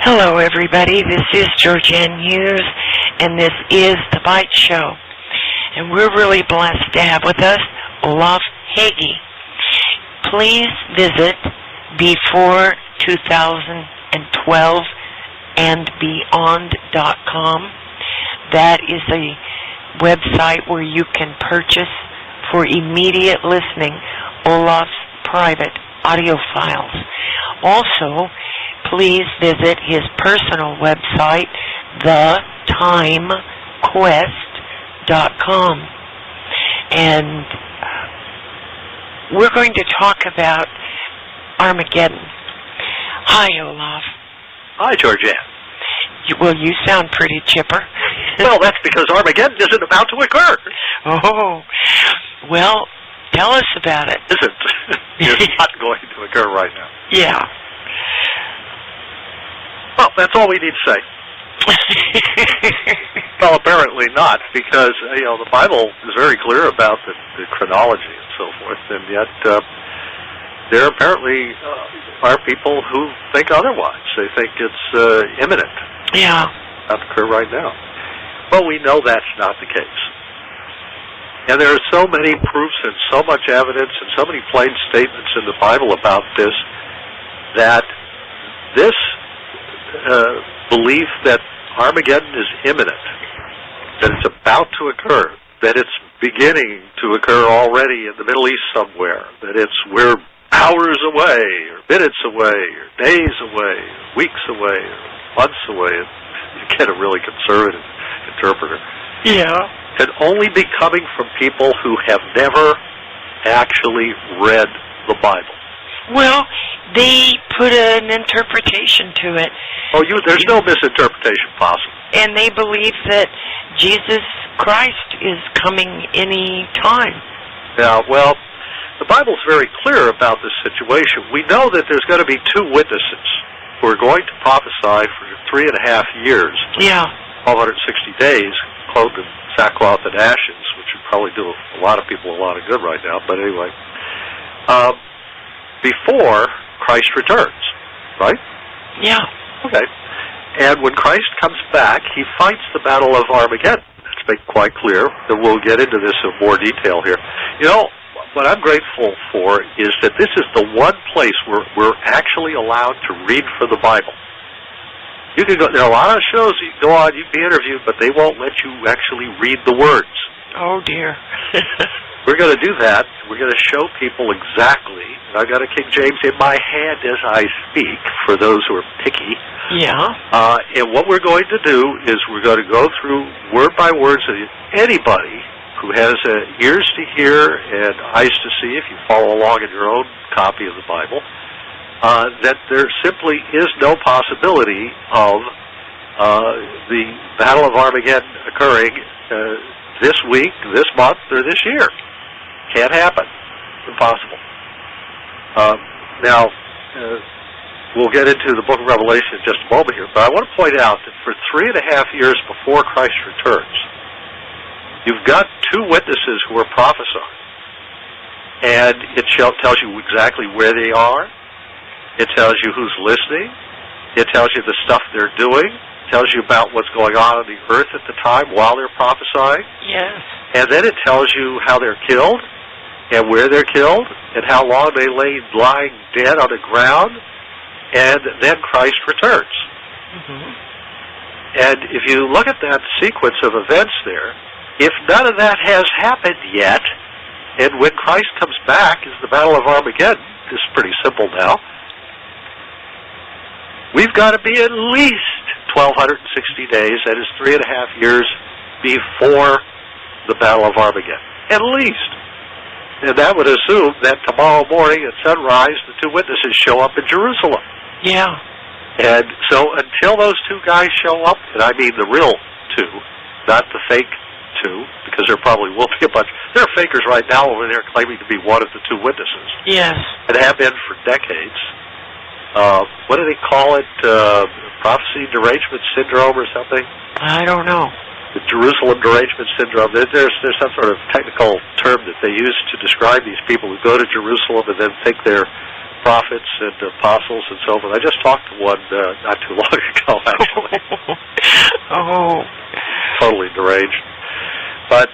Hello, everybody. This is Georgianne Hughes, and this is The Bite Show. And we're really blessed to have with us Olaf Hage. Please visit before2012andbeyond.com. That is a website where you can purchase for immediate listening Olaf's private audio files. Also, please visit his personal website, theTimeQuest.com. And we're going to talk about Armageddon. Hi, Olaf. Hi, Georgianne. Well, you sound pretty chipper. Well, that's because Armageddon isn't about to occur. Oh, well, tell us about it. Isn't. It's not going to occur right now. Yeah. Well, that's all we need to say. Well, apparently not, because the Bible is very clear about the chronology and so forth, and yet there apparently are people who think otherwise. They think it's imminent. Yeah. About to occur right now. Well, we know that's not the case. And there are so many proofs and so much evidence and so many plain statements in the Bible about this that this belief that Armageddon is imminent, that it's about to occur, that it's beginning to occur already in the Middle East somewhere, that we're hours away, or minutes away, or days away, or weeks away, or months away, and you get a really conservative interpreter. Yeah. Can only be coming from people who have never actually read the Bible. Well, they put an interpretation to it. Oh, there's no misinterpretation possible. And they believe that Jesus Christ is coming any time. Yeah, well, the Bible's very clear about this situation. We know that there's going to be two witnesses who are going to prophesy for 3.5 years. Yeah. 1260 days, clothed in sackcloth and ashes, which would probably do a lot of people a lot of good right now. But anyway, before Christ returns, right? Yeah. Okay. And when Christ comes back, he fights the Battle of Armageddon. Let's make quite clear that we'll get into this in more detail here. What I'm grateful for is that this is the one place where we're actually allowed to read from the Bible. You can go. There are a lot of shows you can go on, you can be interviewed, but they won't let you actually read the words. Oh, dear. We're going to do that. We're going to show people exactly. And I've got a King James in my hand as I speak, for those who are picky. Yeah. And what we're going to do is we're going to go through word by word so that anybody who has ears to hear and eyes to see, if you follow along in your own copy of the Bible, that there simply is no possibility of the Battle of Armageddon occurring this week, this month, or this year. Can't happen. Impossible. Now, we'll get into the book of Revelation in just a moment here, but I want to point out that for 3.5 years before Christ returns, you've got two witnesses who are prophesying. And it tells you exactly where they are. It tells you who's listening. It tells you the stuff they're doing. It tells you about what's going on the earth at the time while they're prophesying. Yes. And then it tells you how they're killed and where they're killed and how long they lay lying dead on the ground. And then Christ returns. Mm-hmm. And if you look at that sequence of events there, if none of that has happened yet, and when Christ comes back is the Battle of Armageddon, this is pretty simple now, we've got to be at least 1,260 days, that is 3.5 years, before the Battle of Armageddon. At least. And that would assume that tomorrow morning at sunrise, the two witnesses show up in Jerusalem. Yeah. And so until those two guys show up, and I mean the real two, not the fake two, because there probably will be a bunch. There are fakers right now over there claiming to be one of the two witnesses. Yes. And have been for decades. What do they call it? Prophecy derangement syndrome or something? I don't know. The Jerusalem derangement syndrome. There's some sort of technical term that they use to describe these people who go to Jerusalem and then think they're prophets and apostles and so forth. I just talked to one not too long ago, actually. Oh. Totally deranged. But,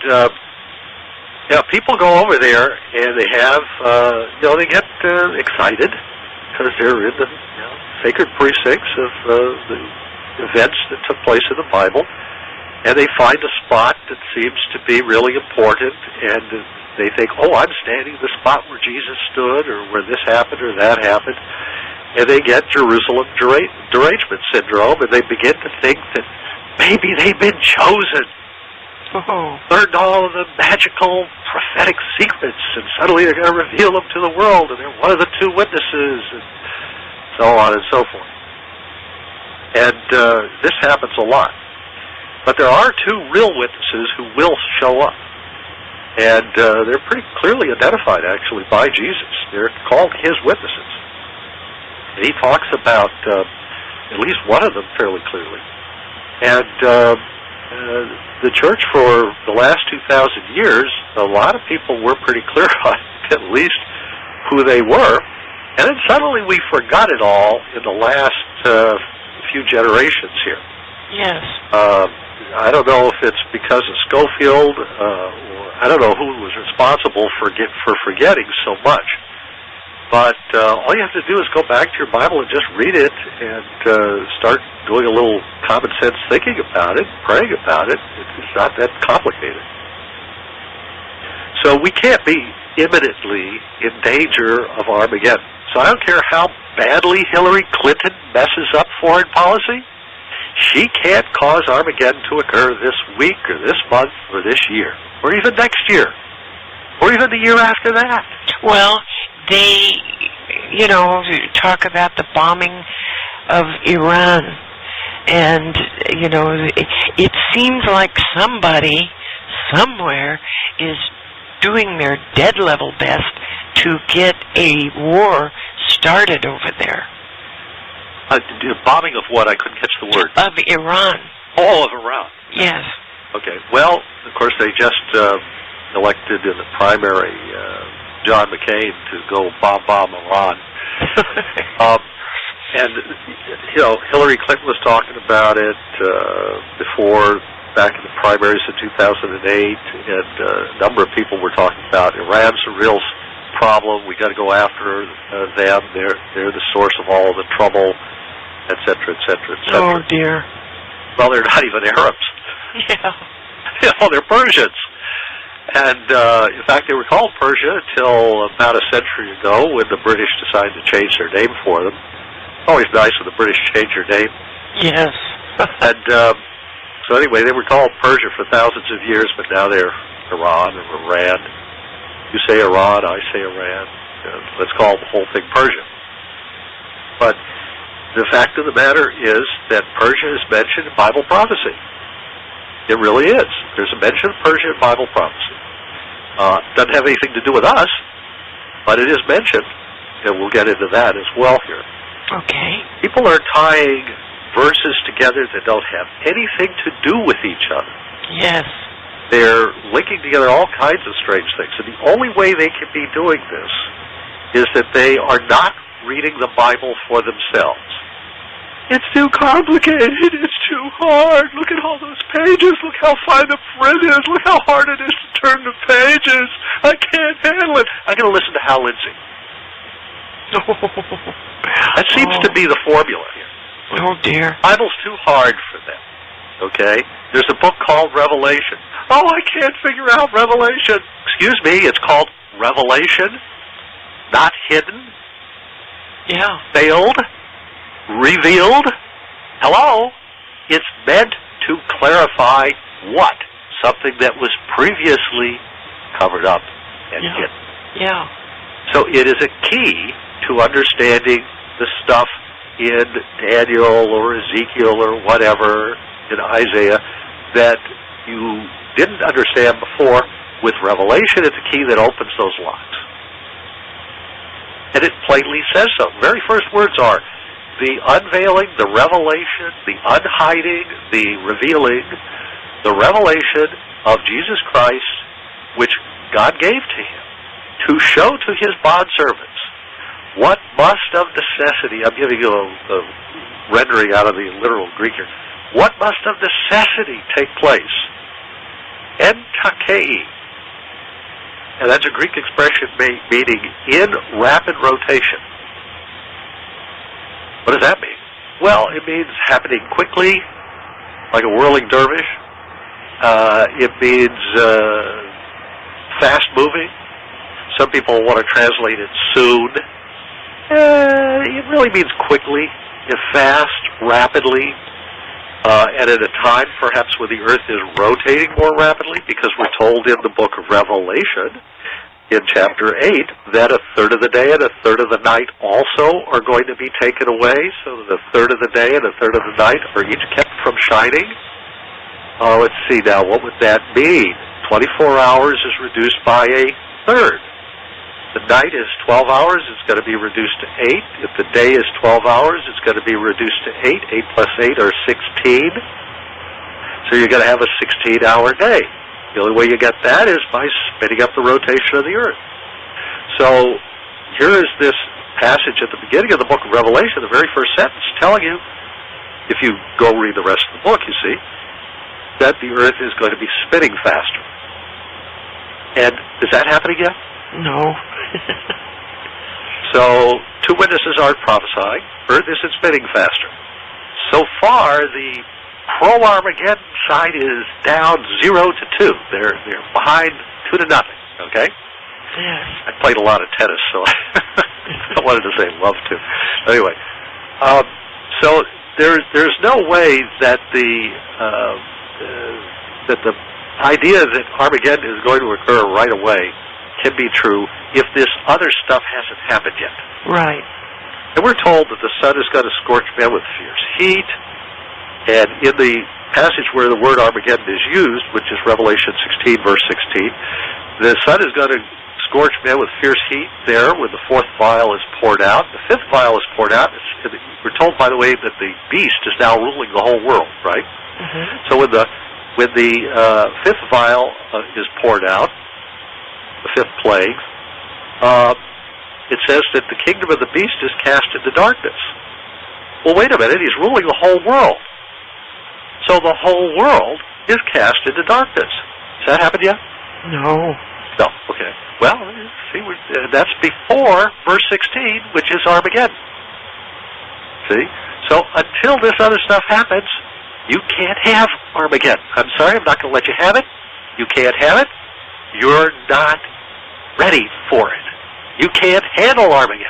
people go over there and they have, they get excited because they're in the sacred precincts of the events that took place in the Bible, and they find a spot that seems to be really important, and they think, I'm standing in the spot where Jesus stood, or where this happened or that happened, and they get Jerusalem derangement syndrome, and they begin to think that maybe they've been chosen, learned all of the magical prophetic secrets, and suddenly they're going to reveal them to the world, and they're one of the two witnesses, and so on and so forth. And this happens a lot. But there are two real witnesses who will show up. And they're pretty clearly identified, actually, by Jesus. They're called his witnesses. And he talks about at least one of them fairly clearly. And the church for the last 2,000 years, a lot of people were pretty clear on at least who they were. And then suddenly we forgot it all in the last few generations here. Yes. I don't know if it's because of Schofield, or I don't know who was responsible for forgetting so much. But all you have to do is go back to your Bible and just read it and start doing a little common sense thinking about it, praying about it. It's not that complicated. So we can't be imminently in danger of Armageddon. So I don't care how badly Hillary Clinton messes up foreign policy. She can't cause Armageddon to occur this week or this month or this year or even next year or even the year after that. Well, they, talk about the bombing of Iran, and, it seems like somebody somewhere is doing their dead level best to get a war started over there. Bombing of what? I couldn't catch the word. Of Iran. Oh, of Iran. Yes. Okay. Well, of course, they just elected in the primary John McCain to go bomb Iran. And, Hillary Clinton was talking about it before, back in the primaries in 2008, and a number of people were talking about Iran's a real problem. We got to go after them. They're the source of all the trouble, et cetera, et cetera, et cetera. Oh, dear. Well, they're not even Arabs. Yeah. They're Persians. And, in fact, they were called Persia until about a century ago when the British decided to change their name for them. Always nice when the British change their name. Yes. And so anyway, they were called Persia for thousands of years, but now they're Iran or Iran. You say Iran, I say Iran. Let's call the whole thing Persia. But the fact of the matter is that Persia is mentioned in Bible prophecy. It really is. There's a mention of Persia in Bible prophecy. Doesn't have anything to do with us, but it is mentioned, and we'll get into that as well here. Okay. People are tying verses together that don't have anything to do with each other. Yes. They're linking together all kinds of strange things, and the only way they can be doing this is that they are not reading the Bible for themselves. It's too complicated. It's too hard. Look at all those pages. Look how fine the print is. Look how hard it is to turn the pages. I can't handle it. I'm going to listen to Hal Lindsey. That seems to be the formula here. Oh, dear. Bible's too hard for them. Okay? There's a book called Revelation. Oh, I can't figure out Revelation. Excuse me, it's called Revelation, not hidden. Yeah. Veiled. Revealed. Hello? It's meant to clarify what? Something that was previously covered up and hidden. Yeah. So it is a key to understanding the stuff in Daniel or Ezekiel or whatever, in Isaiah, that you didn't understand before. With Revelation, it's a key that opens those locks. And it plainly says so. The very first words are the unveiling, the revelation, the unhiding, the revealing, the revelation of Jesus Christ, which God gave to him to show to his bondservants What must of necessity, I'm giving you a rendering out of the literal Greek here, what must of necessity take place? En-takei. And that's a Greek expression meaning in rapid rotation. What does that mean? Well, it means happening quickly, like a whirling dervish. It means fast-moving. Some people want to translate it soon. It really means quickly, fast, rapidly, and at a time perhaps when the Earth is rotating more rapidly, because we're told in the book of Revelation, in chapter 8, that a third of the day and a third of the night also are going to be taken away, so that a third of the day and a third of the night are each kept from shining. Let's see now, what would that mean? 24 hours is reduced by a third. The night is 12 hours, it's going to be reduced to 8. If the day is 12 hours, it's going to be reduced to 8. 8 plus 8 are 16. So you're going to have a 16-hour day. The only way you get that is by speeding up the rotation of the Earth. So here is this passage at the beginning of the book of Revelation, the very first sentence, telling you, if you go read the rest of the book, you see, that the Earth is going to be spinning faster. And is that happening yet? No. So, 2 witnesses are prophesying. Earth isn't spinning faster. So far, the pro-Armageddon side is down 0-2. They're behind 2-0. Okay. Yes. I played a lot of tennis, so I wanted to say love to. Anyway, so there's no way that the idea that Armageddon is going to occur right away can be true if this other stuff hasn't happened yet. Right. And we're told that the sun is going to scorch men with fierce heat, and in the passage where the word Armageddon is used, which is Revelation 16, verse 16, the sun is going to scorch men with fierce heat there when the 4th vial is poured out. The 5th vial is poured out. We're told, by the way, that the beast is now ruling the whole world, right? Mm-hmm. So when the 5th vial is poured out, the 5th plague, it says that the kingdom of the beast is cast into darkness. Well, wait a minute, he's ruling the whole world. So the whole world is cast into darkness. Has that happened yet? No. No, okay. Well, see, that's before verse 16, which is Armageddon. See? So until this other stuff happens, you can't have Armageddon. I'm sorry, I'm not going to let you have it. You can't have it. You're not ready for it. You can't handle Armageddon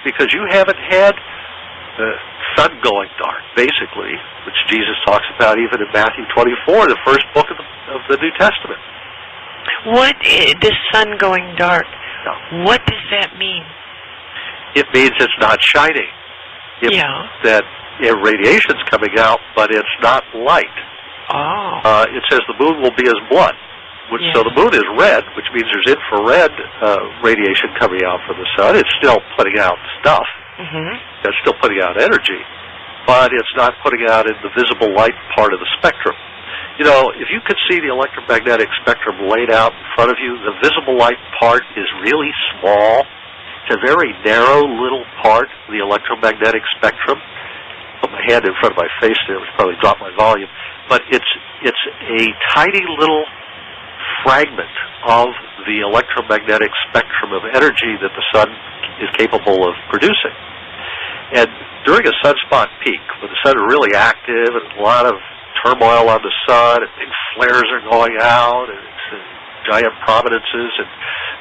because you haven't had the sun going dark, basically, which Jesus talks about even in Matthew 24, the first book of the New Testament. What is the sun going dark? No. What does that mean? It means it's not shining. That radiation's coming out, but it's not light. Oh. It says the moon will be as blood. So the moon is red, which means there's infrared radiation coming out from the sun. It's still putting out stuff. Mm-hmm. It's still putting out energy, but it's not putting out in the visible light part of the spectrum. You know, if you could see the electromagnetic spectrum laid out in front of you, the visible light part is really small. It's a very narrow little part of the electromagnetic spectrum. Put my hand in front of my face there, which probably dropped my volume. But it's a tiny little fragment of the electromagnetic spectrum of energy that the sun is capable of producing. And during a sunspot peak, when the sun is really active and a lot of turmoil on the sun and big flares are going out and giant prominences and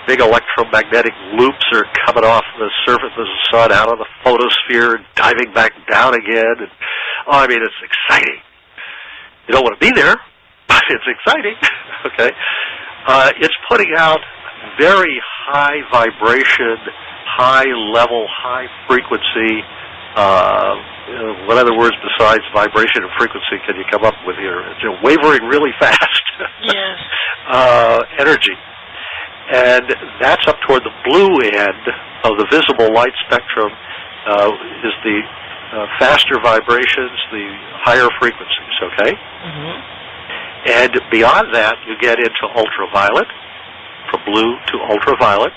big electromagnetic loops are coming off the surface of the sun out of the photosphere and diving back down again. And, it's exciting. You don't want to be there, but it's exciting. Okay, it's putting out very high vibration, high level, high frequency. What other words besides vibration and frequency can you come up with here? It's wavering really fast. Yes. Energy, and that's up toward the blue end of the visible light spectrum. Is the faster vibrations, the higher frequencies. Okay. Mm-hmm. And beyond that, you get into ultraviolet, from blue to ultraviolet.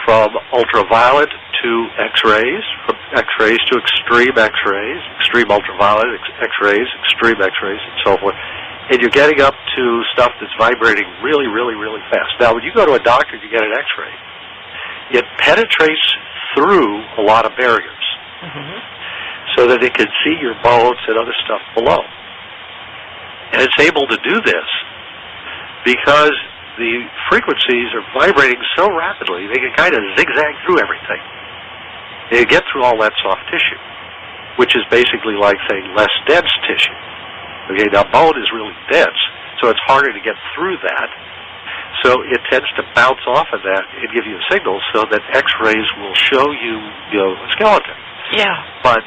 from ultraviolet to X-rays, from X-rays to extreme X-rays, extreme ultraviolet, X-rays, extreme X-rays, and so forth. And you're getting up to stuff that's vibrating really, really, really fast. Now, when you go to a doctor and you get an X-ray, it penetrates through a lot of barriers so that it can see your bones and other stuff below. And it's able to do this because the frequencies are vibrating so rapidly, they can kind of zigzag through everything. They get through all that soft tissue, which is basically like, say, less dense tissue. Okay, now bone is really dense, so it's harder to get through that. So it tends to bounce off of that and give you a signal so that X-rays will show you, a skeleton. Yeah. But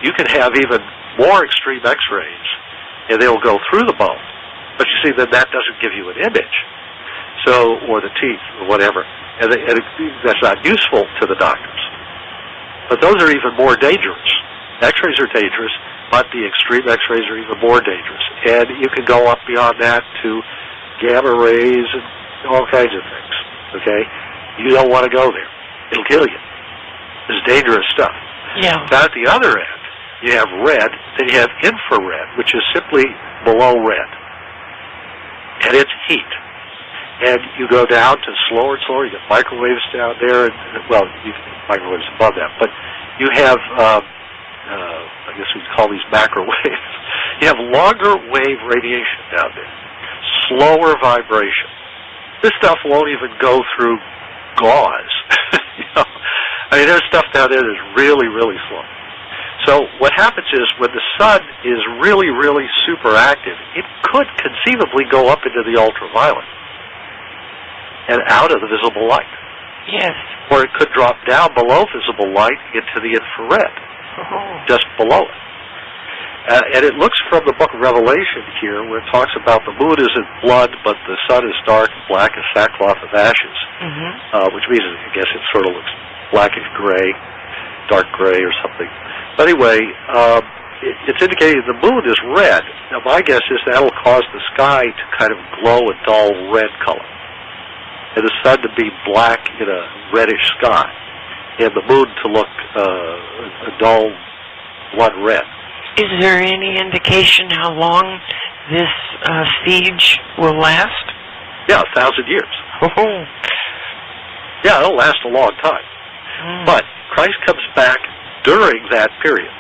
you can have even more extreme X-rays, and they'll go through the bone. But you see, then that doesn't give you an image. So, or the teeth, or whatever. And that's not useful to the doctors. But those are even more dangerous. X-rays are dangerous, but the extreme X-rays are even more dangerous. And you can go up beyond that to gamma rays and all kinds of things. Okay? You don't want to go there. It'll kill you. It's dangerous stuff. Yeah. Now at the other end, you have red, then you have infrared, which is simply below red. And it's heat. And you go down to slower and slower. You get microwaves down there. And, well, you can microwaves above that. But you have, I guess we'd call these macro waves. You have longer wave radiation down there. Slower vibration. This stuff won't even go through gauze. I mean, there's stuff down there that's really, really slow. So what happens is when the sun is really, really super active, it could conceivably go up into the ultraviolet and out of the visible light. Yes. Or it could drop down below visible light into the infrared, just below it. And it looks from the book of Revelation here, where it talks about the moon is in blood, but the sun is dark and black as sackcloth of ashes, which means, I guess, it sort of looks blackish gray, dark gray or something. But anyway, it's indicating the moon is red. Now, my guess is that'll cause the sky to kind of glow a dull red color, and the sun to be black in a reddish sky, and the moon to look a dull blood red. Is there any indication how long this siege will last? Yeah, 1,000 years. Oh. Yeah, it'll last a long time. But Christ comes back during that period,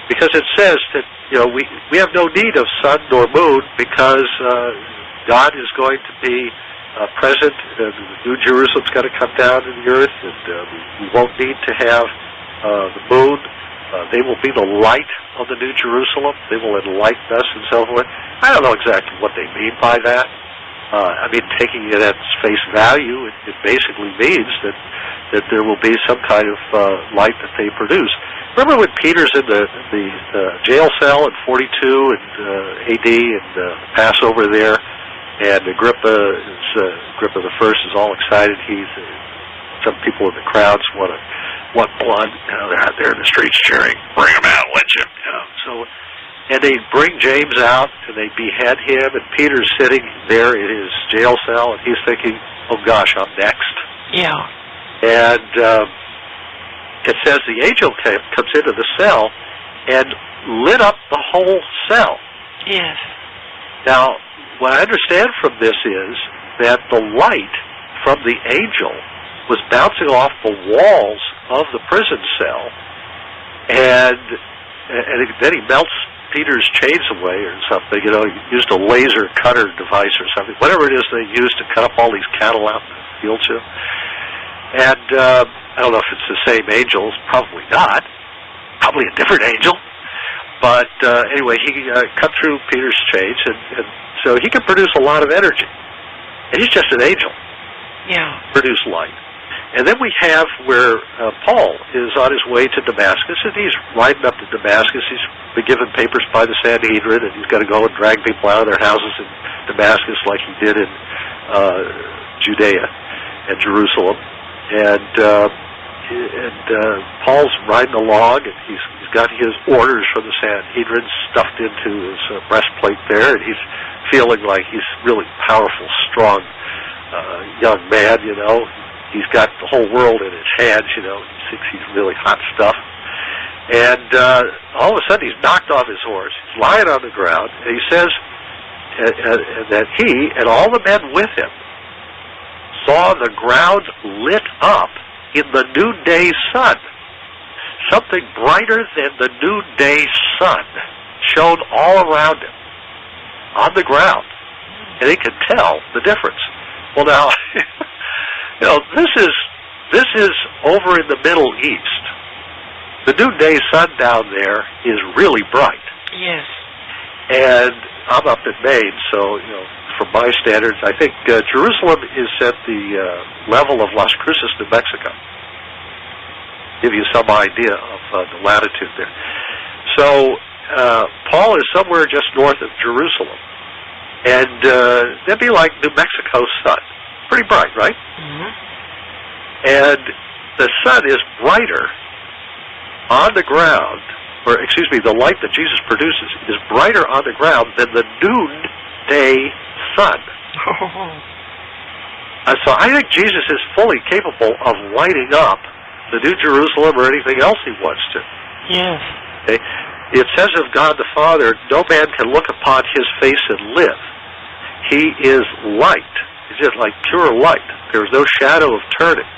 because it says that we have no need of sun nor moon, because God is going to be present. The New Jerusalem's going to come down to the earth, and we won't need to have the moon. They will be the light of the New Jerusalem. They will enlighten us and so forth. I don't know exactly what they mean by that. I mean, taking it at face value, it basically means that there will be some kind of light that they produce. Remember when Peter's in the jail cell in 42 and AD and Passover there, and Agrippa the First is all excited. Some people in the crowds want blood. They're out there in the streets cheering, "Bring him out, lynch him." And they bring James out, and they behead him, and Peter's sitting there in his jail cell, and he's thinking, "Oh gosh, I'm next." Yeah. And it says the angel comes into the cell and lit up the whole cell. Yes. Now, what I understand from this is that the light from the angel was bouncing off the walls of the prison cell, and then he melts Peter's chains away or something. He used a laser cutter device or something, whatever it is they used to cut up all these cattle out in the fields. And I don't know if it's the same angel. Probably not. Probably a different angel. But anyway, he cut through Peter's chains, and so he can produce a lot of energy. And he's just an angel. Yeah. Produce light. And then we have where Paul is on his way to Damascus, and he's riding up to Damascus. He's been given papers by the Sanhedrin, and he's got to go and drag people out of their houses in Damascus like he did in Judea and Jerusalem. And Paul's riding along, and he's got his orders from the Sanhedrin stuffed into his breastplate there, and he's feeling like he's really powerful, strong young man, he's got the whole world in his hands, he thinks he's really hot stuff. And all of a sudden he's knocked off his horse, he's lying on the ground, and he says that he and all the men with him saw the ground lit up in the noonday sun. Something brighter than the noonday sun shone all around him on the ground, and he could tell the difference. Well, now, this is over in the Middle East. The noonday sun down there is really bright. Yes. And I'm up in Maine, so from my standards, I think Jerusalem is at the level of Las Cruces, New Mexico. Give you some idea of the latitude there. So Paul is somewhere just north of Jerusalem, and that'd be like New Mexico's sun. Pretty bright, right? Mm-hmm. And the sun is brighter on the ground, or excuse me, the light that Jesus produces is brighter on the ground than the noonday sun. So I think Jesus is fully capable of lighting up the New Jerusalem or anything else he wants to. Yes. Okay? It says of God the Father, no man can look upon his face and live. He is light. He's just like pure light. There's no shadow of turning.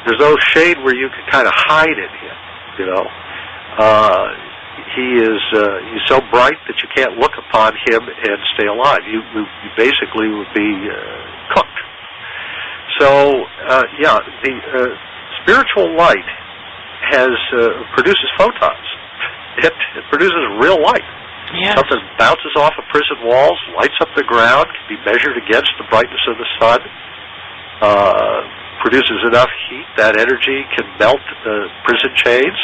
There's no shade where you can kind of hide in him. He's so bright that you can't look upon him and stay alive. You basically would be cooked. So the spiritual light produces photons. It produces real light. Yes. Something bounces off of prison walls, lights up the ground, can be measured against the brightness of the sun, produces enough heat, that energy can melt prison chains.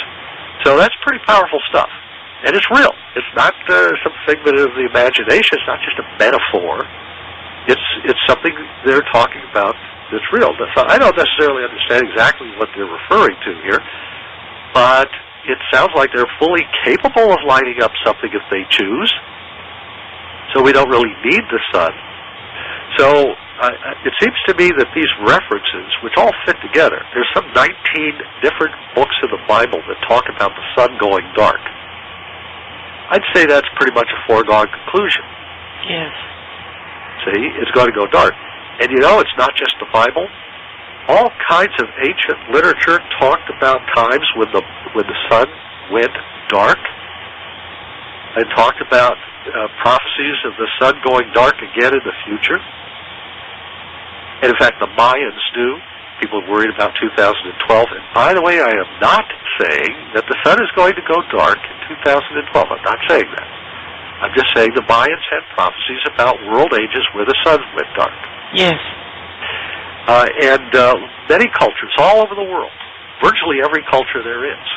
So that's pretty powerful stuff. And it's real. It's not some figment of the imagination. It's not just a metaphor. It's something they're talking about that's real. So I don't necessarily understand exactly what they're referring to here, but it sounds like they're fully capable of lighting up something if they choose. So we don't really need the sun. So it seems to me that these references, which all fit together, there's some 19 different books in the Bible that talk about the sun going dark. I'd say that's pretty much a foregone conclusion. Yes. See, it's going to go dark. And it's not just the Bible. All kinds of ancient literature talked about times when the sun went dark, and talked about prophecies of the sun going dark again in the future. And in fact, the Mayans knew. People worried about 2012. And by the way, I am not saying that the sun is going to go dark in 2012. I'm not saying that. I'm just saying the Mayans had prophecies about world ages where the sun went dark. Yes. And many cultures all over the world, virtually every culture there is,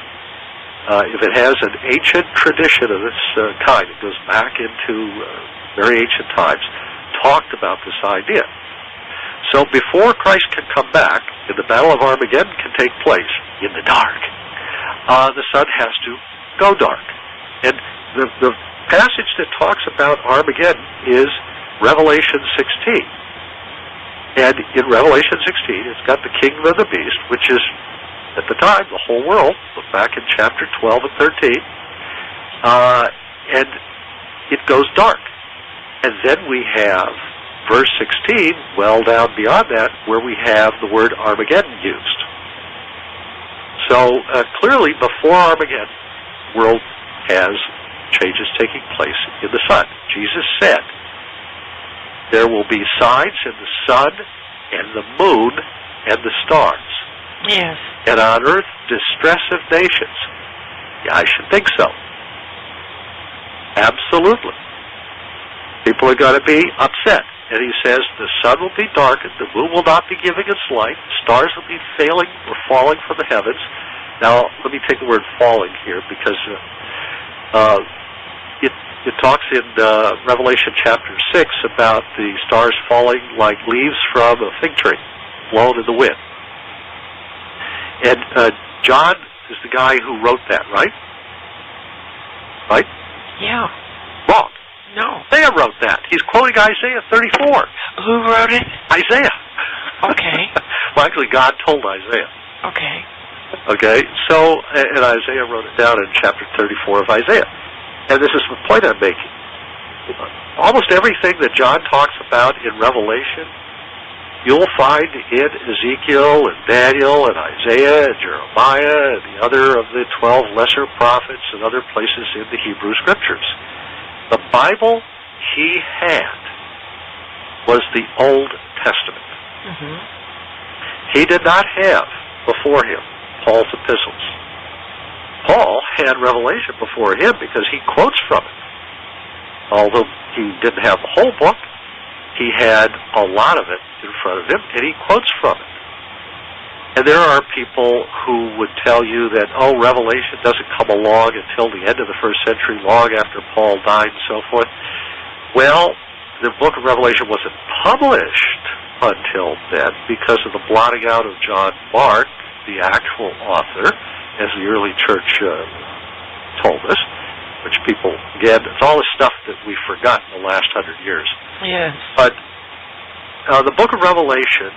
if it has an ancient tradition of this kind, it goes back into very ancient times, talked about this idea. So before Christ can come back, and the Battle of Armageddon can take place in the dark, the sun has to go dark. And the passage that talks about Armageddon is Revelation 16. And in Revelation 16, it's got the kingdom of the beast, which is, at the time, the whole world. Look back in chapter 12 and 13. And it goes dark. And then we have verse 16, well down beyond that, where we have the word Armageddon used. So clearly, before Armageddon, the world has changes taking place in the sun. Jesus said, there will be signs in the sun and the moon and the stars. Yes. And on earth, distress of nations. Yeah, I should think so. Absolutely. People are going to be upset. And he says the sun will be darkened, the moon will not be giving its light, stars will be failing or falling from the heavens. Now, let me take the word falling here, because it talks in Revelation chapter 6 about the stars falling like leaves from a fig tree, blown in the wind. And John is the guy who wrote that, right? Right? Yeah. Wrong. No. Isaiah wrote that. He's quoting Isaiah 34. Who wrote it? Isaiah. Okay. Well, actually, God told Isaiah. Okay. Okay, so, and Isaiah wrote it down in chapter 34 of Isaiah. And this is the point I'm making. Almost everything that John talks about in Revelation, you'll find in Ezekiel and Daniel and Isaiah and Jeremiah and the other of the 12 lesser prophets and other places in the Hebrew Scriptures. The Bible he had was the Old Testament. Mm-hmm. He did not have before him Paul's epistles. Paul had Revelation before him because he quotes from it. Although he didn't have the whole book, he had a lot of it in front of him, and he quotes from it. And there are people who would tell you that, oh, Revelation doesn't come along until the end of the first century, long after Paul died and so forth. Well, the book of Revelation wasn't published until then because of the blotting out of John Mark, the actual author, as the early church told us, which people, again, it's all the stuff that we forgot in the last 100 years. Yes. But the book of Revelation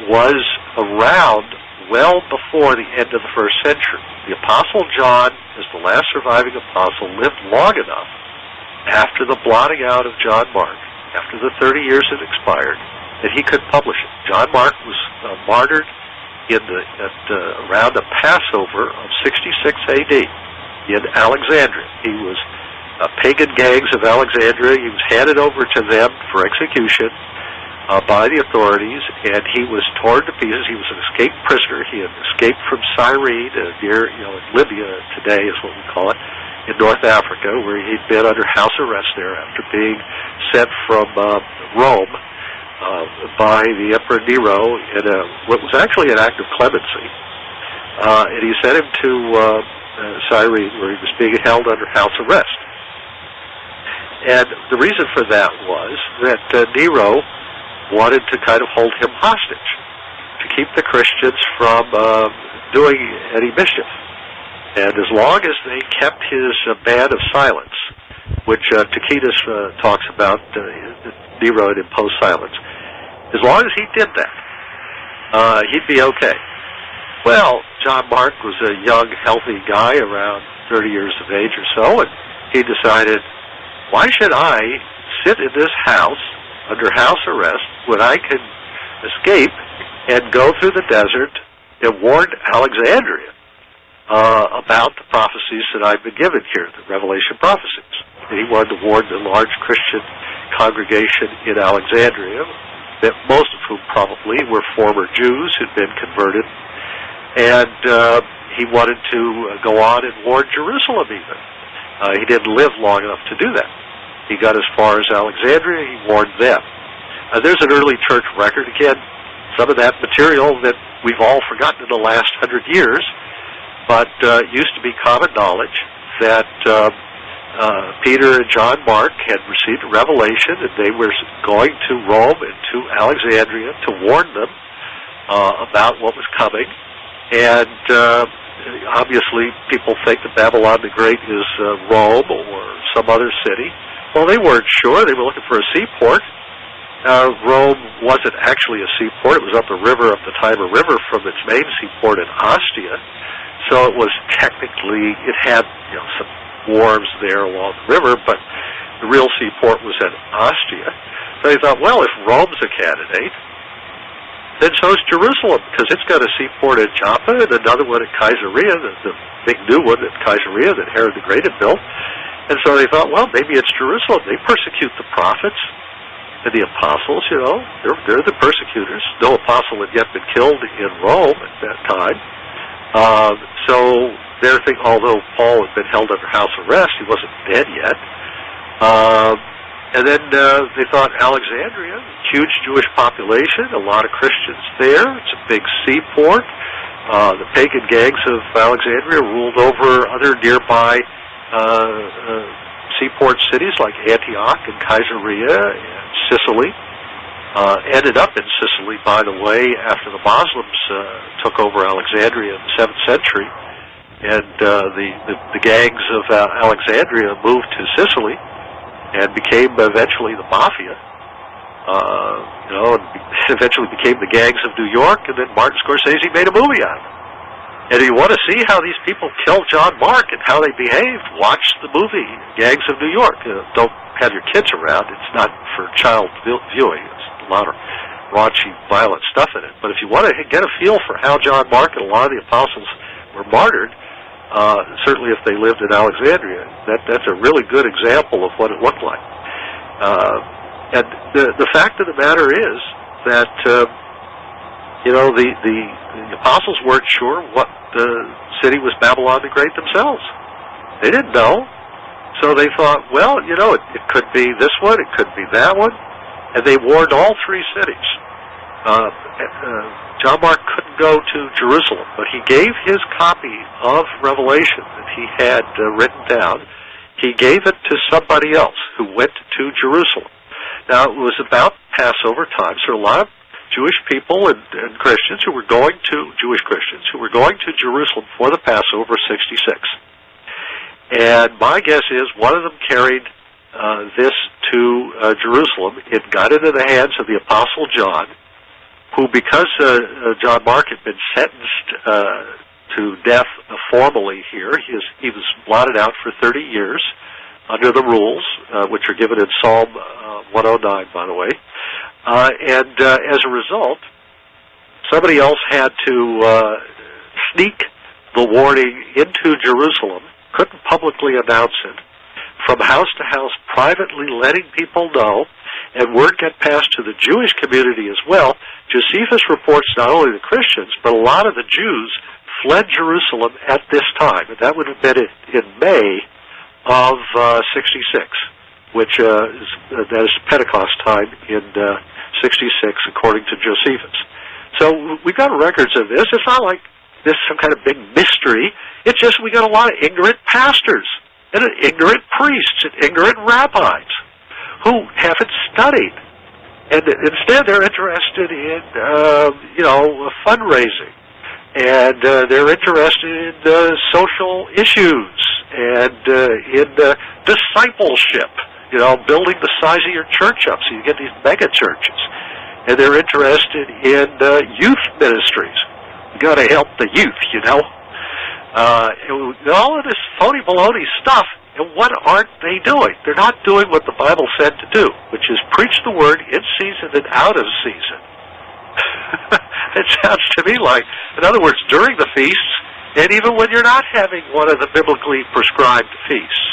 was around well before the end of the first century. The Apostle John, as the last surviving apostle, lived long enough after the blotting out of John Mark, after the 30 years had expired, that he could publish it. John Mark was martyred around the Passover of 66 A.D. in Alexandria. He was pagan gangs of Alexandria. He was handed over to them for execution by the authorities, and he was torn to pieces. He was an escaped prisoner. He had escaped from Cyrene, near Libya today is what we call it, in North Africa, where he'd been under house arrest there after being sent from Rome by the Emperor Nero in what was actually an act of clemency. And he sent him to Cyrene, where he was being held under house arrest. And the reason for that was that Nero wanted to kind of hold him hostage, to keep the Christians from doing any mischief. And as long as they kept his ban of silence, which Tacitus talks about, Nero had imposed silence, as long as he did that, he'd be okay. Well, John Mark was a young, healthy guy, around 30 years of age or so, and he decided, why should I sit in this house under house arrest when I can escape and go through the desert and warn Alexandria about the prophecies that I've been given here, the Revelation prophecies? And he wanted to warn the large Christian congregation in Alexandria, that most of whom probably were former Jews who'd been converted, and he wanted to go on and warn Jerusalem even. He didn't live long enough to do that. He got as far as Alexandria, he warned them. There's an early church record, again, some of that material that we've all forgotten in the last 100 years, but it used to be common knowledge that Peter and John Mark had received a revelation that they were going to Rome and to Alexandria to warn them about what was coming. And obviously people think that Babylon the Great is Rome or some other city. Well, they weren't sure. They were looking for a seaport. Rome wasn't actually a seaport. It was up the river, up the Tiber River from its main seaport in Ostia. So it was technically, it had some wharves there along the river, but the real seaport was in Ostia. So they thought, well, if Rome's a candidate, then so's Jerusalem, because it's got a seaport at Joppa and another one at Caesarea, the big new one at Caesarea that Herod the Great had built. And so they thought, well, maybe it's Jerusalem. They persecute the prophets and the apostles, they're the persecutors. No apostle had yet been killed in Rome at that time. So they're thinking, although Paul had been held under house arrest, he wasn't dead yet. And then they thought Alexandria, huge Jewish population, a lot of Christians there. It's a big seaport. The pagan gangs of Alexandria ruled over other nearby seaport cities like Antioch and Caesarea and Sicily. Ended up in Sicily, by the way, after the Muslims took over Alexandria in the 7th century. And the gangs of Alexandria moved to Sicily and became eventually the mafia. and eventually became the Gangs of New York, and then Martin Scorsese made a movie out of it. And if you want to see how these people killed John Mark and how they behaved, watch the movie Gangs of New York. Don't have your kids around. It's not for child viewing. It's a lot of raunchy, violent stuff in it. But if you want to get a feel for how John Mark and a lot of the apostles were martyred, certainly if they lived in Alexandria, that's a really good example of what it looked like. And the fact of the matter is that the apostles weren't sure what the city was Babylon the Great themselves. They didn't know. So they thought, well, it could be this one, it could be that one. And they warned all three cities. John Mark couldn't go to Jerusalem, but he gave his copy of Revelation that he had written down. He gave it to somebody else who went to Jerusalem. Now, it was about Passover time, so a lot of Jewish people and Christians who were going to, Jewish Christians, who were going to Jerusalem for the Passover 66. And my guess is one of them carried this to Jerusalem. It got into the hands of the Apostle John, who, because John Mark had been sentenced to death formally here, he was blotted out for 30 years under the rules, which are given in Psalm 109, by the way. And as a result, somebody else had to sneak the warning into Jerusalem, couldn't publicly announce it, from house to house, privately letting people know, and word got passed to the Jewish community as well. Josephus reports not only the Christians, but a lot of the Jews fled Jerusalem at this time, and that would have been in May of 66, which that is Pentecost time in 66, according to Josephus. So we've got records of this. It's not like this is some kind of big mystery. It's just we got a lot of ignorant pastors and ignorant priests and ignorant rabbis who haven't studied. And instead they're interested in, fundraising. And they're interested in social issues and in discipleship, building the size of your church up so you get these mega churches. And they're interested in youth ministries. You got to help the youth, all of this phony baloney stuff. And what aren't they doing? They're not doing what the Bible said to do, which is preach the word in season and out of season. It sounds to me like, in other words, during the feasts, and even when you're not having one of the biblically prescribed feasts.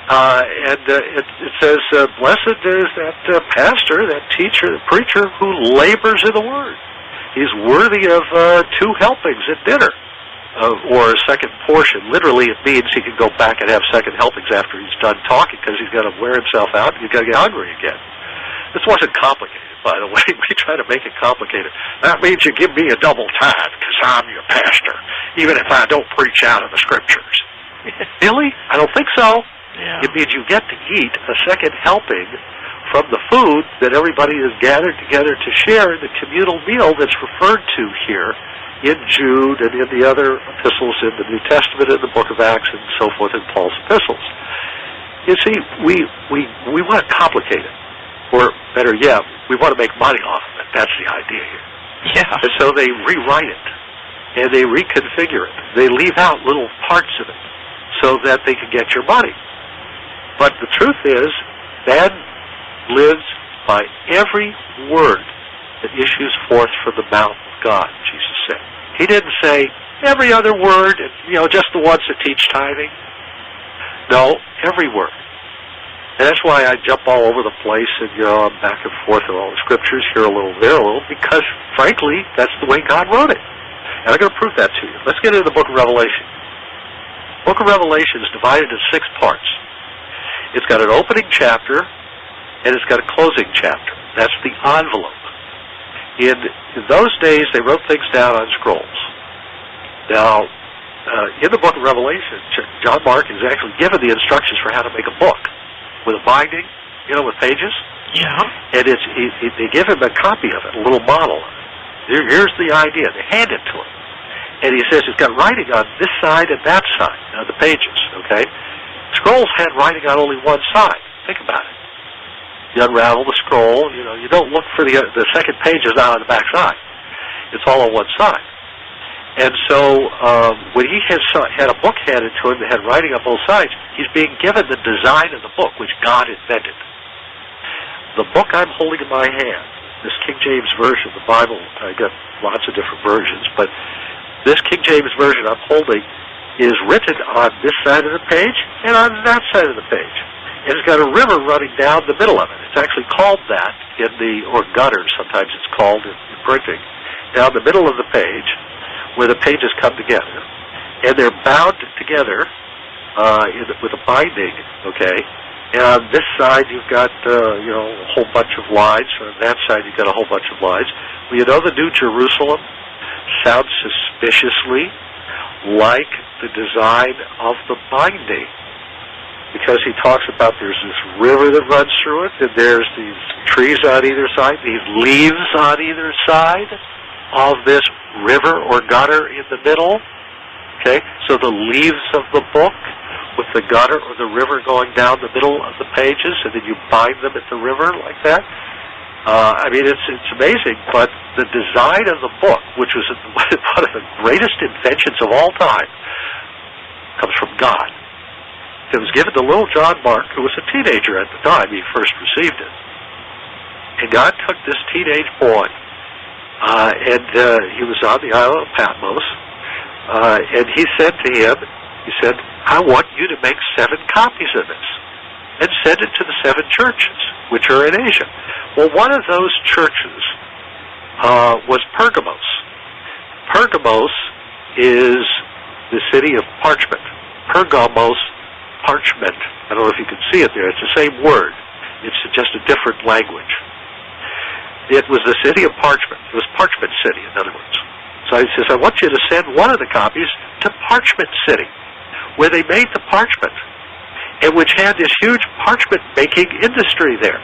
It says, blessed is that pastor, that teacher, the preacher who labors in the word. He's worthy of 2 helpings at dinner, or a second portion. Literally, it means he can go back and have second helpings after he's done talking, because he's got to wear himself out and he's got to get hungry again. This wasn't complicated, by the way. We try to make it complicated. That means you give me a double tithe because I'm your pastor, even if I don't preach out of the scriptures. Really? I don't think so. Yeah. It means you get to eat a second helping from the food that everybody is gathered together to share in the communal meal that's referred to here in Jude and in the other epistles in the New Testament, in the book of Acts, and so forth in Paul's epistles. You see, we want to complicate it. Or better yet, we want to make money off of it. That's the idea here. Yeah. And so they rewrite it, and they reconfigure it. They leave out little parts of it so that they can get your money. But the truth is, man lives by every word that issues forth from the mouth of God, Jesus said. He didn't say every other word, just the ones that teach tithing. No, every word. And that's why I jump all over the place and, I'm back and forth with all the scriptures, here a little, there a little, because, frankly, that's the way God wrote it. And I'm going to prove that to you. Let's get into the book of Revelation. The book of Revelation is divided into 6 parts. It's got an opening chapter, and it's got a closing chapter. That's the envelope. In those days, they wrote things down on scrolls. Now, in the book of Revelation, John Mark is actually given the instructions for how to make a book with a binding, with pages. Yeah. And they give him a copy of it, a little model. Here's the idea. They hand it to him. And he says it's got writing on this side and that side, the pages, okay? Scrolls had writing on only one side. Think about it. You unravel the scroll. You don't look for the second page is not on the back side. It's all on one side. And so when he had a book handed to him that had writing on both sides, he's being given the design of the book, which God invented. The book I'm holding in my hand, this King James Version of the Bible, I got lots of different versions, but this King James Version I'm holding is written on this side of the page and on that side of the page. And it's got a river running down the middle of it. It's actually called that or gutter, sometimes it's called in printing, down the middle of the page, where the pages come together, and they're bound together with a binding, okay? And on this side, you've got, a whole bunch of lines. On that side, you've got a whole bunch of lines. Well, the New Jerusalem sounds suspiciously like the design of the binding, because he talks about there's this river that runs through it, and there's these trees on either side, these leaves on either side of this river or gutter in the middle. Okay, so the leaves of the book with the gutter or the river going down the middle of the pages, and then you bind them at the river like that. It's amazing, but the design of the book, which was one of the greatest inventions of all time, comes from God. It was given to little John Mark, who was a teenager at the time he first received it. And God took this teenage boy, and he was on the island of Patmos, and he said to him, I want you to make 7 copies of this and send it to the 7 churches, which are in Asia. Well, one of those churches was Pergamos. Pergamos is the city of parchment. Pergamos, parchment. I don't know if you can see it there. It's the same word. It's just a different language. It was the city of parchment. It was Parchment City, in other words. So he says, I want you to send one of the copies to Parchment City, where they made the parchment, and which had this huge parchment-making industry there.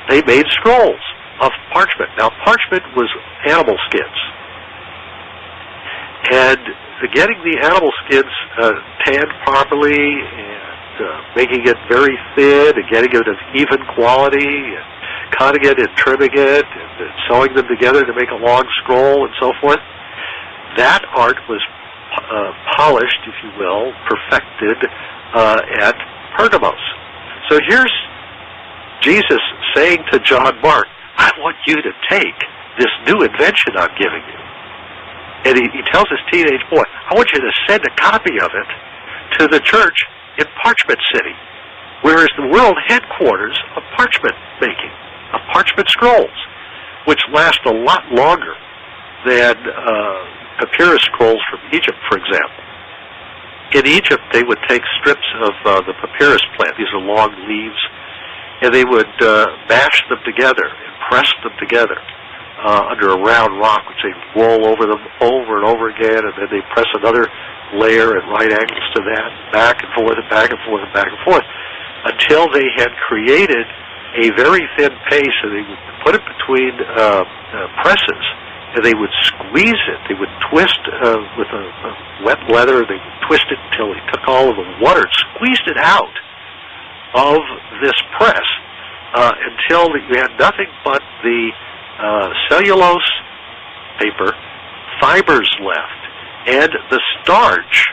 They made scrolls of parchment. Now, parchment was animal skins. And getting the animal skins tanned properly and making it very thin and getting it of even quality and cutting it and trimming it and sewing them together to make a long scroll and so forth, that art was polished, if you will, perfected at Pergamos. So here's Jesus saying to John Mark, I want you to take this new invention I'm giving you. And he tells his teenage boy, I want you to send a copy of it to the church in Parchment City, where is the world headquarters of parchment making, of parchment scrolls, which last a lot longer than papyrus scrolls from Egypt, for example. In Egypt, they would take strips of the papyrus plant, these are long leaves, and they would mash them together and press them together under a round rock, which they'd roll over them over and over again, and then they press another layer at right angles to that, back and forth and back and forth and back and forth, until they had created a very thin paste, and they would put it between presses, and they would squeeze it. They would twist with a wet leather. They would twist it until they took all of the water, squeezed it out of this press until you had nothing but the cellulose paper, fibers left, and the starch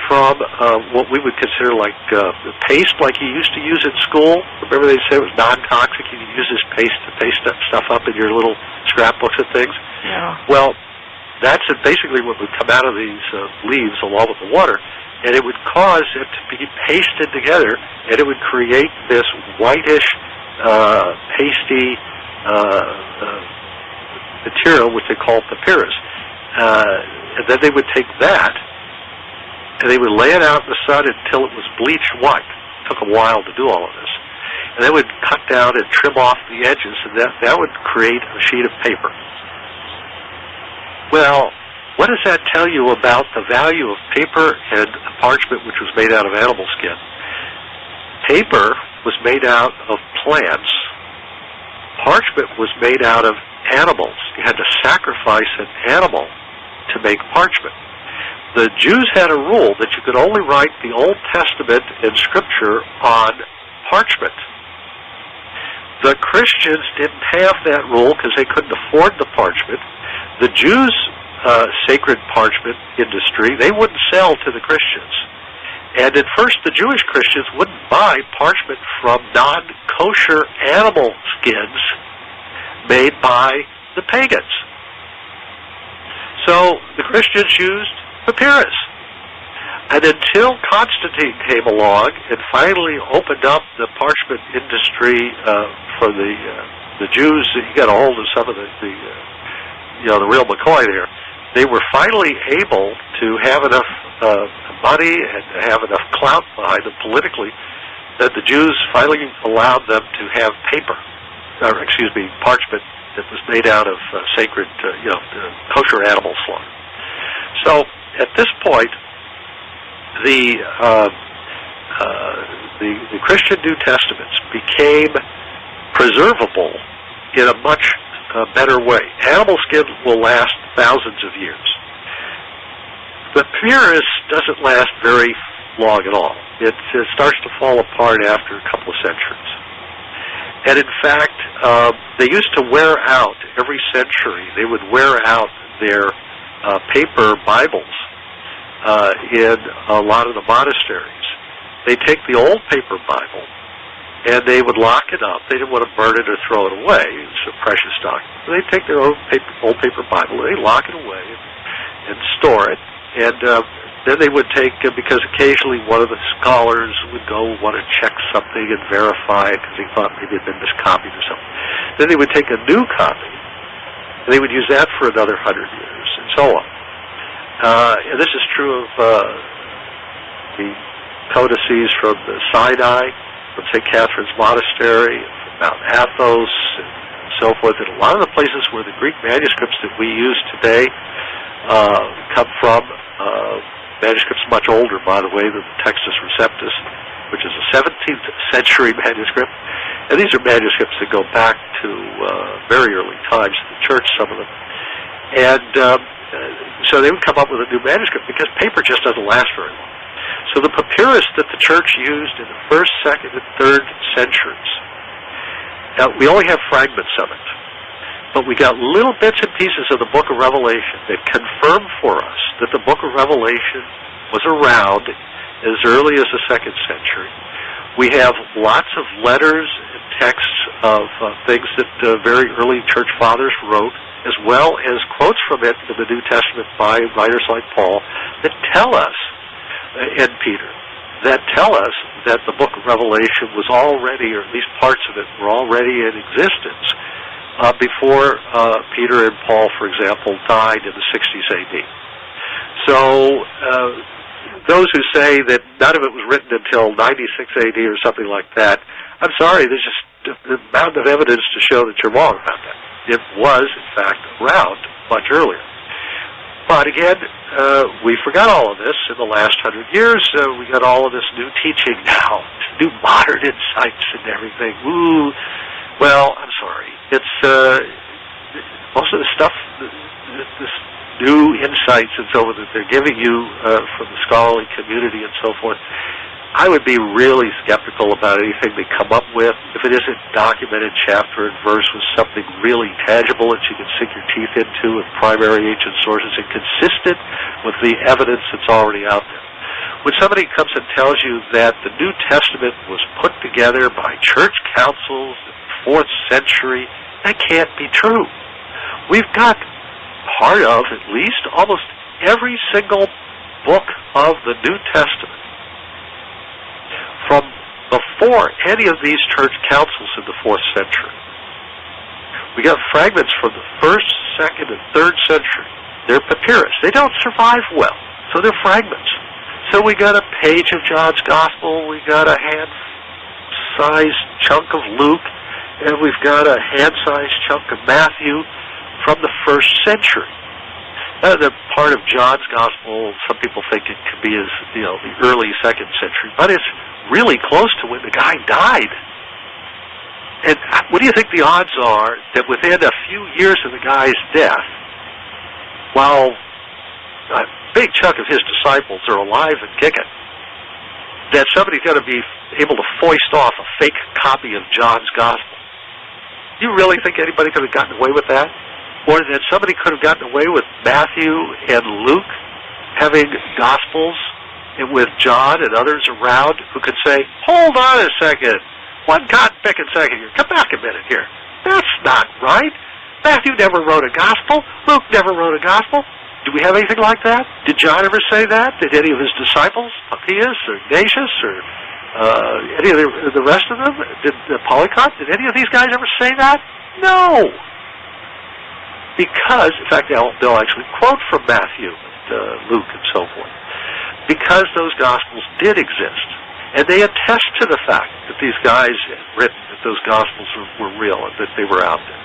from what we would consider like the paste like you used to use in school. Remember they said it was non-toxic? You could use this paste to paste that stuff up in your little scrapbooks and things. Yeah. Well, that's basically what would come out of these leaves along with the water, and it would cause it to be pasted together, and it would create this whitish, pasty material, which they call papyrus. And then they would take that, and they would lay it out in the sun until it was bleached white. It took a while to do all of this. And they would cut down and trim off the edges, and that would create a sheet of paper. Well, what does that tell you about the value of paper and parchment, which was made out of animal skin? Paper was made out of plants. Parchment was made out of animals. You had to sacrifice an animal to make parchment. The Jews had a rule that you could only write the Old Testament and Scripture on parchment. The Christians didn't have that rule because they couldn't afford the parchment. The Jews' sacred parchment industry, they wouldn't sell to the Christians. And at first, the Jewish Christians wouldn't buy parchment from non-kosher animal skins made by the pagans. So the Christians used papyrus. And until Constantine came along and finally opened up the parchment industry for the Jews, he got a hold of some of the real McCoy there. They were finally able to have enough money and have enough clout behind them politically that the Jews finally allowed them to have parchment that was made out of sacred, kosher animal slaughter. So at this point, the Christian New Testaments became preservable in a much better way. Animal skin will last thousands of years. But papyrus doesn't last very long at all. It starts to fall apart after a couple of centuries. And in fact, they used to wear out every century. They would wear out their paper Bibles in a lot of the monasteries. They take the old paper Bible and they would lock it up. They didn't want to burn it or throw it away. It's a precious document. So they take their old paper Bible and they lock it away and store it. And then they would take, because occasionally one of the scholars would go want to check something and verify it because he thought maybe it had been miscopied or something. Then they would take a new copy and they would use that for another 100 years and so on. And this is true of the codices from the Sinai, from St. Catherine's Monastery, from Mount Athos, and so forth. And a lot of the places where the Greek manuscripts that we use today come from, manuscripts much older, by the way, than the Textus Receptus, which is a 17th century manuscript. And these are manuscripts that go back to very early times in the church, some of them. And so they would come up with a new manuscript because paper just doesn't last very long. So the papyrus that the church used in the 1st, 2nd, and 3rd centuries, now we only have fragments of it, but we got little bits and pieces of the book of Revelation that confirm for us that the book of Revelation was around as early as the 2nd century. We have lots of letters and texts of things that very early church fathers wrote, as well as quotes from it in the New Testament by writers like Paul that tell us, and Peter, that tell us that the book of Revelation was already, or at least parts of it, were already in existence before Peter and Paul, for example, died in the 60s A.D. So those who say that none of it was written until 96 A.D. or something like that, I'm sorry, there's just a mountain of evidence to show that you're wrong about that. It was, in fact, around much earlier. But again, we forgot all of this in the last 100 years. We got all of this new teaching now, new modern insights and everything. Ooh, well, I'm sorry. It's most of the stuff, this new insights and so forth that they're giving you from the scholarly community and so forth. I would be really skeptical about anything they come up with if it isn't documented chapter and verse with something really tangible that you can sink your teeth into with primary ancient sources and consistent with the evidence that's already out there. When somebody comes and tells you that the New Testament was put together by church councils in the 4th century, that can't be true. We've got part of, at least, almost every single book of the New Testament from before any of these church councils in the 4th century. We got fragments from the 1st, 2nd, and 3rd century. They're papyrus. They don't survive well, so they're fragments. So we got a page of John's Gospel, we got a hand-sized chunk of Luke, and we've got a hand-sized chunk of Matthew from the 1st century. The part of John's Gospel, some people think it could be as, the early 2nd century, but it's really close to when the guy died. And what do you think the odds are that within a few years of the guy's death, while a big chunk of his disciples are alive and kicking, that somebody's going to be able to foist off a fake copy of John's Gospel? You really think anybody could have gotten away with that? Or that somebody could have gotten away with Matthew and Luke having Gospels with John and others around who could say, hold on a second, one cotton-picking second here, come back a minute here. That's not right. Matthew never wrote a Gospel. Luke never wrote a Gospel. Do we have anything like that? Did John ever say that? Did any of his disciples, Papias or Ignatius or any of the rest of them? Did Polycarp? Did any of these guys ever say that? No. Because, in fact, they'll actually quote from Matthew and Luke and so forth. Because those Gospels did exist. And they attest to the fact that these guys had written that those Gospels were real and that they were out there.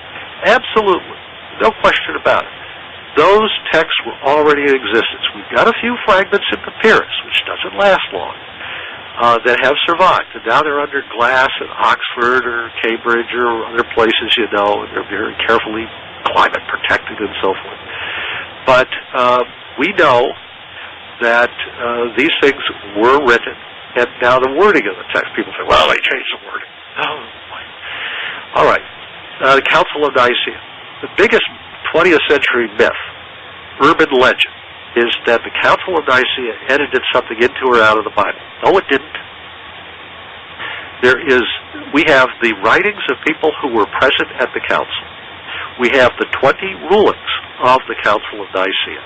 Absolutely. No question about it. Those texts were already in existence. We've got a few fragments in papyrus, which doesn't last long, that have survived. And now they're under glass at Oxford or Cambridge or other places, and they're very carefully climate protected and so forth. But we know that these things were written, and now the wording of the text, people say, well, they changed the wording. Oh, boy. All right. The Council of Nicaea. The biggest 20th century myth, urban legend, is that the Council of Nicaea edited something into or out of the Bible. No, it didn't. We have the writings of people who were present at the council. We have the 20 rulings of the Council of Nicaea.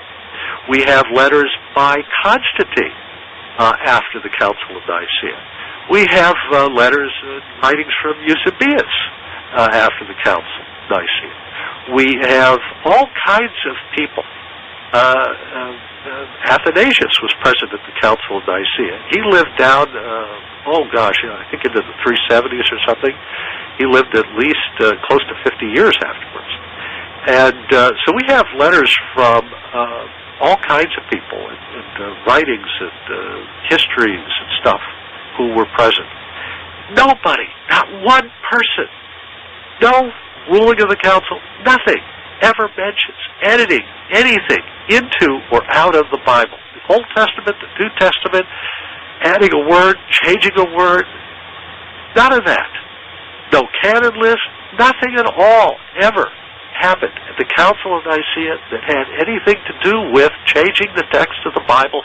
We have letters by Constantine after the Council of Nicaea. We have writings from Eusebius after the Council of Nicaea. We have all kinds of people. Athanasius was present at the Council of Nicaea. He lived down, I think into the 370s or something. He lived at least close to 50 years afterwards. And so we have letters from all kinds of people and writings and histories and stuff who were present. Nobody, not one person, no ruling of the council, nothing ever mentions editing anything into or out of the Bible. The Old Testament, the New Testament, adding a word, changing a word, none of that. No canon list, nothing at all ever happened at the Council of Nicaea that had anything to do with changing the text of the Bible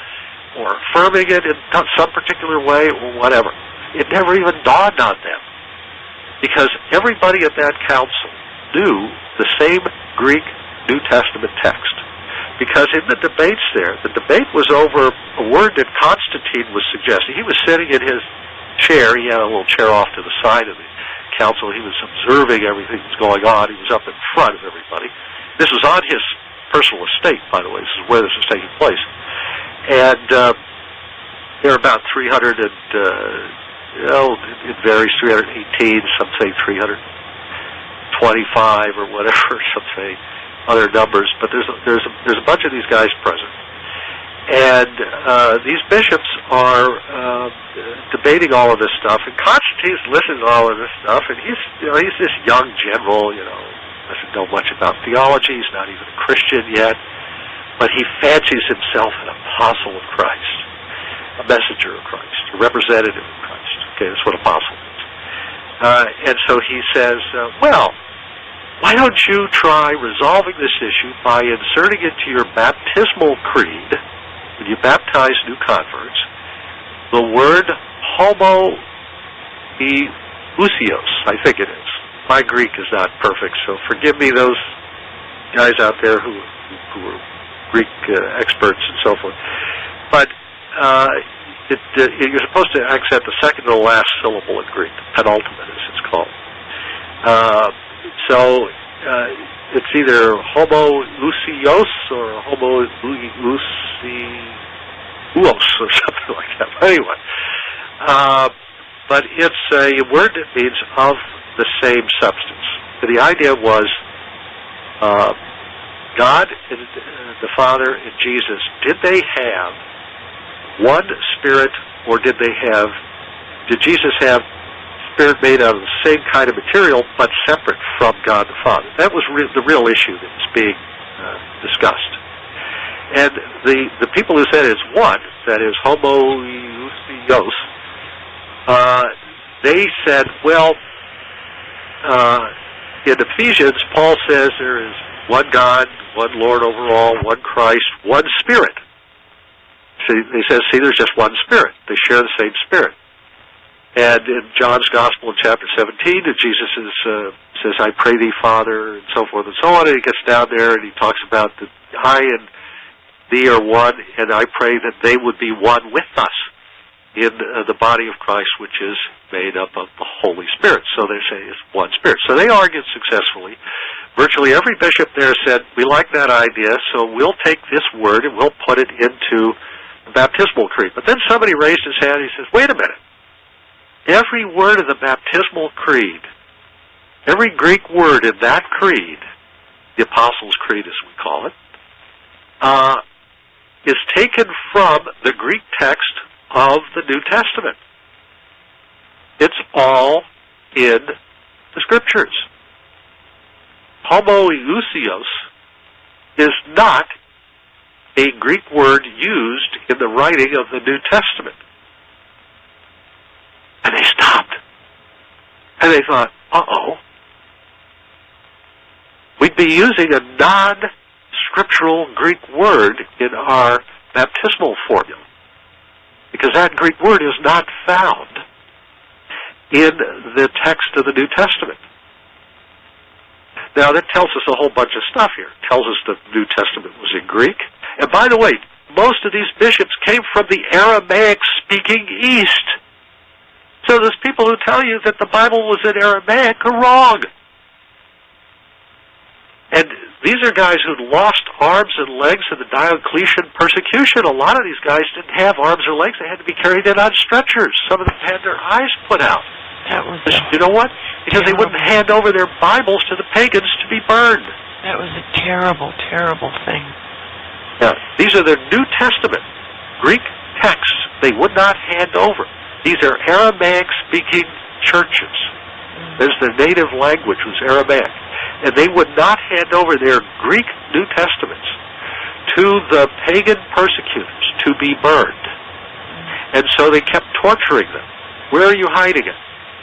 or affirming it in some particular way or whatever. It never even dawned on them, because everybody at that council knew the same Greek New Testament text. Because in the debates there, the debate was over a word that Constantine was suggesting. He was sitting in his chair. He had a little chair off to the side of the council. He was observing everything that was going on. He was up in front of everybody. This was on his personal estate, by the way. This is where this was taking place. And there are about 300 and, it varies, 318, some say 325 or whatever, some say other numbers, but there's a bunch of these guys present. And these bishops are debating all of this stuff, and Constantine's listening to all of this stuff, and he's this young general, doesn't know much about theology, he's not even a Christian yet, but he fancies himself an apostle of Christ, a messenger of Christ, a representative of Christ. Okay, that's what apostle is. And so he says, why don't you try resolving this issue by inserting into your baptismal creed, when you baptize new converts, the word homoousios, I think it is. My Greek is not perfect, so forgive me those guys out there who are Greek experts and so forth. But you're supposed to accent the second to the last syllable in Greek, penultimate as it's called. So it's either homoousios or homoousios or something like that. But anyway, but it's a word that means of the same substance. So the idea was God and the Father and Jesus, did they have one Spirit, or did Jesus have Spirit made out of the same kind of material, but separate from God the Father? That was the real issue that was being discussed. And the people who said it's one, that is homoousios, they said, in Ephesians, Paul says there is one God, one Lord over all, one Christ, one Spirit. See, he says, there's just one Spirit. They share the same Spirit. And in John's Gospel in chapter 17, Jesus says, I pray thee, Father, and so forth and so on. And he gets down there and he talks about that I and thee are one, and I pray that they would be one with us in the body of Christ, which is made up of the Holy Spirit. So they say it's one Spirit. So they argued successfully. Virtually every bishop there said, we like that idea, so we'll take this word and we'll put it into the baptismal creed. But then somebody raised his hand and he says, wait a minute. Every word of the baptismal creed, every Greek word in that creed, the Apostles' Creed as we call it, is taken from the Greek text of the New Testament. It's all in the Scriptures. Homoousios is not a Greek word used in the writing of the New Testament. And they stopped. And they thought, uh-oh. We'd be using a non-scriptural Greek word in our baptismal formula, because that Greek word is not found in the text of the New Testament. Now, that tells us a whole bunch of stuff here. It tells us that the New Testament was in Greek. And by the way, most of these bishops came from the Aramaic-speaking East. So those people who tell you that the Bible was in Aramaic are wrong. And these are guys who'd lost arms and legs in the Diocletian persecution. A lot of these guys didn't have arms or legs. They had to be carried in on stretchers. Some of them had their eyes put out. That was you know what? Because they wouldn't hand over their Bibles to the pagans to be burned. That was a terrible, terrible thing. Now, these are the New Testament Greek texts they would not hand over. These are Aramaic-speaking churches. There's their native language was Aramaic. And they would not hand over their Greek New Testaments to the pagan persecutors to be burned. And so they kept torturing them. Where are you hiding it?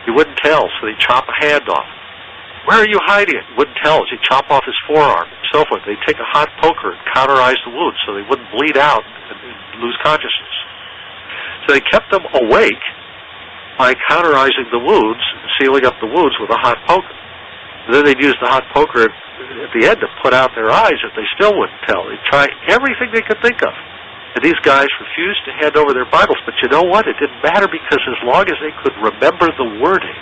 You wouldn't tell, so they chop a hand off. Where are you hiding it? Wouldn't tell, so you chop off his forearm and so forth. They'd take a hot poker and cauterize the wound so they wouldn't bleed out and lose consciousness. So they kept them awake by cauterizing the wounds, sealing up the wounds with a hot poker. And then they'd use the hot poker at the end to put out their eyes if they still wouldn't tell. They'd try everything they could think of. And these guys refused to hand over their Bibles. But you know what? It didn't matter, because as long as they could remember the wording,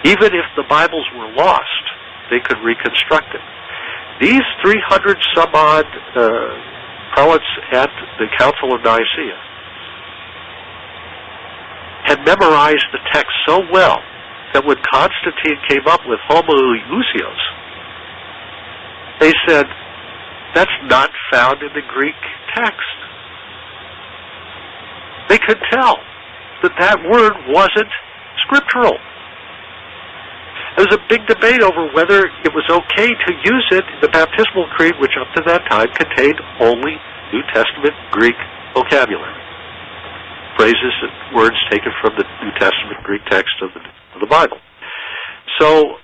even if the Bibles were lost, they could reconstruct it. These 300-some-odd prelates at the Council of Nicaea had memorized the text so well that when Constantine came up with homoousios, they said, that's not found in the Greek text. They could tell that that word wasn't scriptural. There was a big debate over whether it was okay to use it in the baptismal creed, which up to that time contained only New Testament Greek vocabulary. Phrases and words taken from the New Testament Greek text of the Bible. So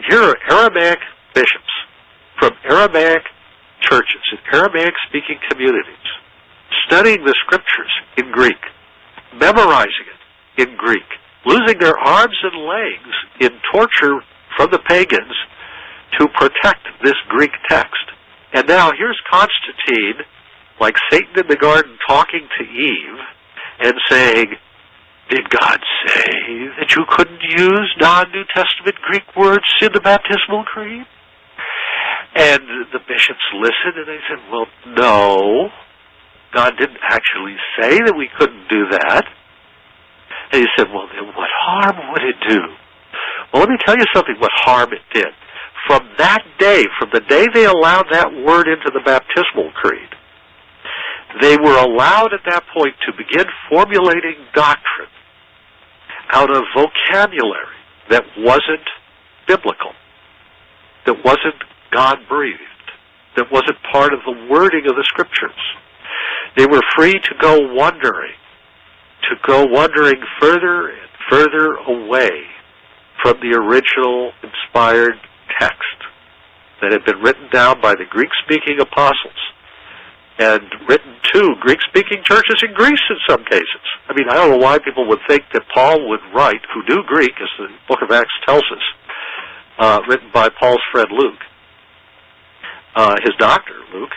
here are Aramaic bishops from Aramaic churches in Aramaic-speaking communities studying the Scriptures in Greek, memorizing it in Greek, losing their arms and legs in torture from the pagans to protect this Greek text. And now here's Constantine, like Satan in the garden, talking to Eve and saying, did God say that you couldn't use non-New Testament Greek words in the baptismal creed? And the bishops listened and they said, well, no, God didn't actually say that we couldn't do that. And he said, well, then what harm would it do? Well, let me tell you something, what harm it did. From that day, from the day they allowed that word into the baptismal creed, they were allowed at that point to begin formulating doctrine out of vocabulary that wasn't biblical, that wasn't God-breathed, that wasn't part of the wording of the Scriptures. They were free to go wandering further and further away from the original inspired text that had been written down by the Greek-speaking apostles and written to Greek-speaking churches in Greece in some cases. I mean, I don't know why people would think that Paul would write, who knew Greek, as the book of Acts tells us, written by Paul's friend Luke, his doctor, Luke.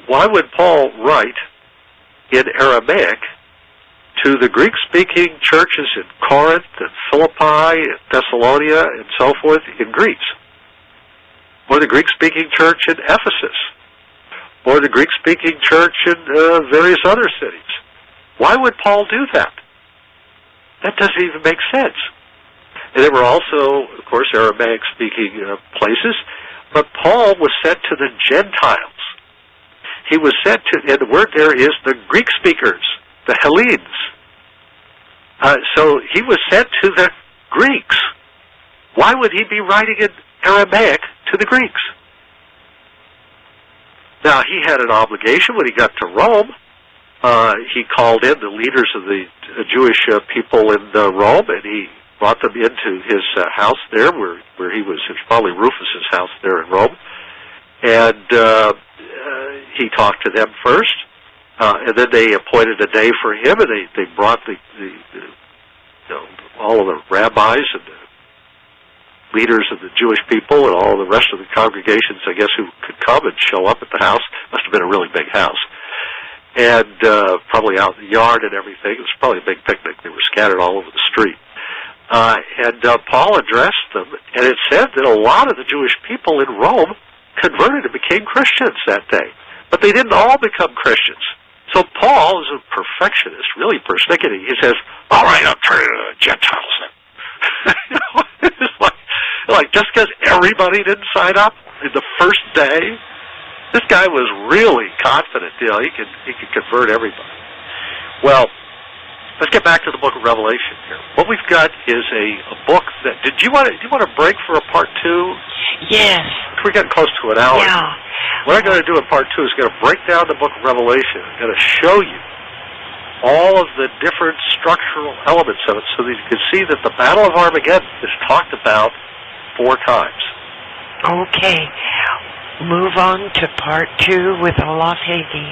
Why would Paul write in Aramaic to the Greek-speaking churches in Corinth and Philippi and Thessalonica and so forth in Greece? Or the Greek-speaking church in Ephesus? Or the Greek-speaking church in various other cities? Why would Paul do that? That doesn't even make sense. And there were also, of course, Aramaic-speaking places, but Paul was sent to the Gentiles. He was sent to, and the word there is the Greek speakers, the Hellenes. So he was sent to the Greeks. Why would he be writing in Aramaic to the Greeks? Now, he had an obligation when he got to Rome. He called in the leaders of the Jewish people in Rome, and he brought them into his house there, where he was. It was probably Rufus's house there in Rome, and he talked to them first, and then they appointed a day for him, and they brought all of the rabbis and the leaders of the Jewish people and all the rest of the congregations, I guess, who could come and show up at the house. Must have been a really big house, and probably out in the yard and everything. It was probably a big picnic. They were scattered all over the street. And Paul addressed them, and it said that a lot of the Jewish people in Rome converted and became Christians that day. But they didn't all become Christians. So Paul is a perfectionist, really persnickety. He says, all right, I'll turn to the Gentiles then. It's like just because everybody didn't sign up in the first day, this guy was really confident, he could convert everybody. Well, let's get back to the book of Revelation here. What we've got is a book that, do you want to break for a part two? Yes. We're getting close to an hour. Yeah. What I'm going to do in part two is going to break down the book of Revelation. I'm going to show you all of the different structural elements of it so that you can see that the Battle of Armageddon is talked about 4 times. Okay. Move on to part 2 with Olaf Hage.